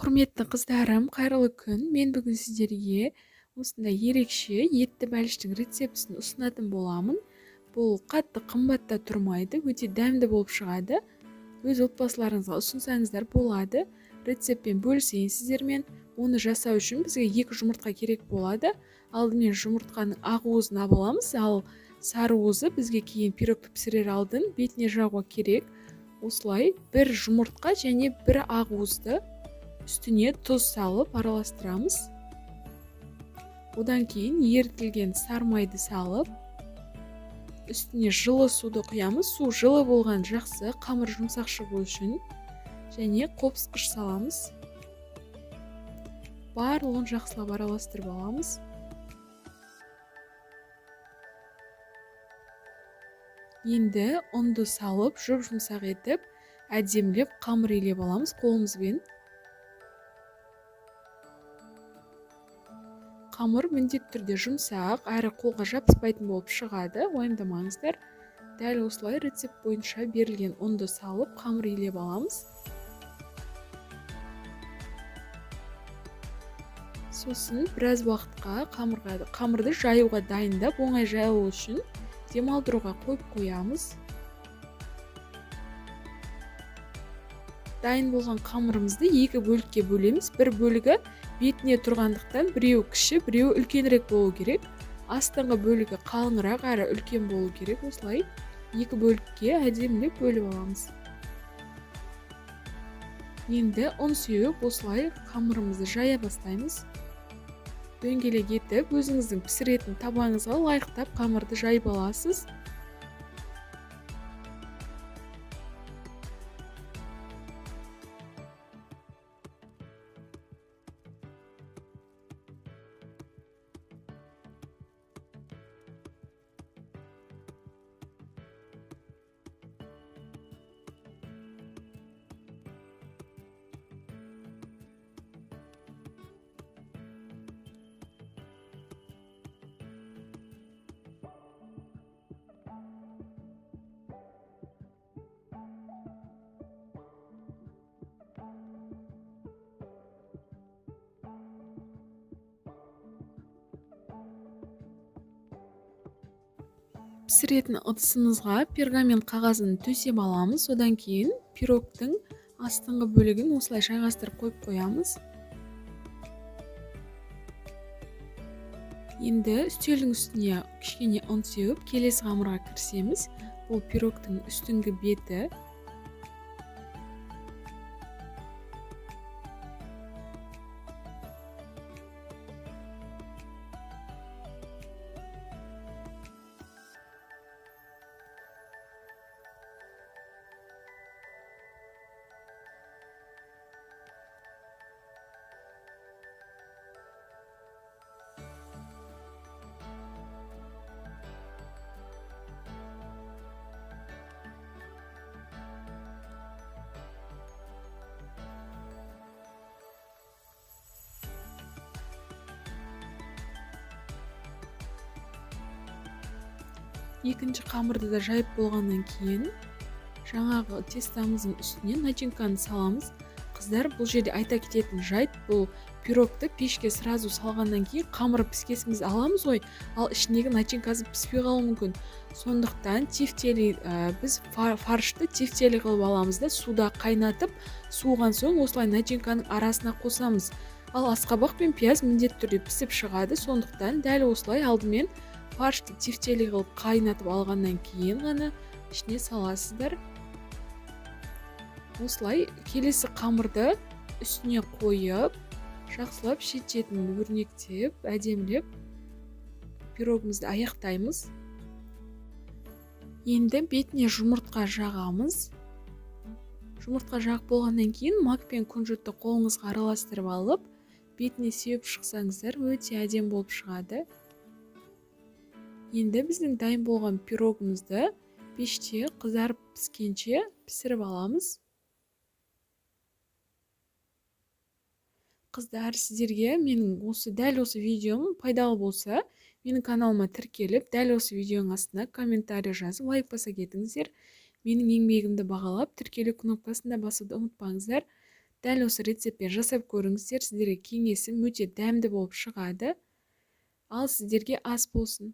Құрметті қыздарым, қайырлы күн. Мен бүгін сіздерге осындай ерекше етті бәліштің рецептісін ұсынатын боламын. Бұл қатты қымбатта тұрмайды, өте дәмді болып шығады. Өз отбасыларыңызға ұсынсаңыздар болады. Рецептпен бөлісейін сіздермен. Оны жасау үшін бізге 2 жұмыртқа керек болады. Алдымен жұмыртқаның ақ уызын аламыз, ал сары уызы бізге кейін пирогты пісірер алдын бетіне жағуға керек. Осылай 1 жұмыртқа және 1 ақ уызды үстіне тұз салып араластырамыз. Одан кейін ерітілген сармайды салып, үстіне жылы суды құямыз. Су жылы болған жақсы, қамыр жұмсақ шығу үшін. Және қопсқыш саламыз. Барлығын жақсылап араластырып аламыз. Енді ұнды салып, жұмсақ етіп, әдемілеп қамыр илеп аламыз қолымызбен. Қамыр міндетті түрде жұмсақ, әрі қолға жабыспайтын болып шығады, уайымдамаңыздар. Дәл осылай рецепт бойынша берілген ұнды салып, қамыр илеп аламыз. Сосын біраз уақытқа қамырды жаюға дайындап, оңай жайылу үшін демалдыруға қойып қоямыз. Дайын болған қамырымызды 2 бөлікке бөлеміз. Бір бөлігі бетіне тұрғандықтан біреу кіші, біреу үлкенірек болу керек. Астыңғы бөлігі қалыңырақ әрі үлкен болу керек. Осылай 2 бөлікке әдемілеп бөліп аламыз. Енді ұн сеуіп, осылай қамырымызды жая бастаймыз. Дөңгелек етіп, өзіңіздің пісіретін табаңызға лайықтап қамырды жайып аласыз. Пісіретін ыдысымызға пергамент қағазын төсеп аламыз. Одан кейін пирогтың астыңғы бөлігін осылай жайғастырып қойып қоямыз. Енді үстелдің үстіне кішкене ұн сеуіп, келесі қамырға кірісеміз. Бұл пирогтың үстіңгі беті. Екінші қамырды да жайып болғаннан кейін жаңағы тестамыздың үстіне начинканы саламыз. Қыздар, бұл жерде айта кететін жайт, бұл пирогты пешке сразу салғаннан кейін қамыры піскесіміз аламыз ғой, ал ішіндегі начинкасы піспей қалуы мүмкін. Сондықтан біз фаршты тефтели қылып аламыз да суда қайнатып, суыған соң осылай начинканың арасына қосамыз. Ал асқабақ пен пияз міндетті түрде пісіп шығады. Сондықтан дәл осылай алдымен фаршты тефтели қылып қайнатып алғаннан кейін ғана ішіне саласыздар. Осылай келесі қамырды үстіне қойып, жақсылап шет-шетін өрнектеп, әдемілеп пирогымызды аяқтаймыз. Енді бетіне жұмыртқа жағамыз. Жұмыртқа жағып болғаннан кейін мак пен күнжітті қолыңызға араластырып алып, бетіне сеуіп шықсаңыздар, өте әдем болып шығады. Енді біздің дайын болған пирогымызды пеште қызарып піскенше пісіріп аламыз. Қыздар, сіздерге менің дәл осы видеом пайдалы болса, менің каналыма тіркеліп, дәл осы видеоның астына комментарий жазып, лайк баса кетіңіздер. Менің еңбегімді бағалап, тіркелу кнопкасына басуды ұмытпаңыздар. дәл осы рецептпен жасап көріңіздер, сіздерге кеңесім өте дәмді болып шығады. Ал сіздерге ас болсын.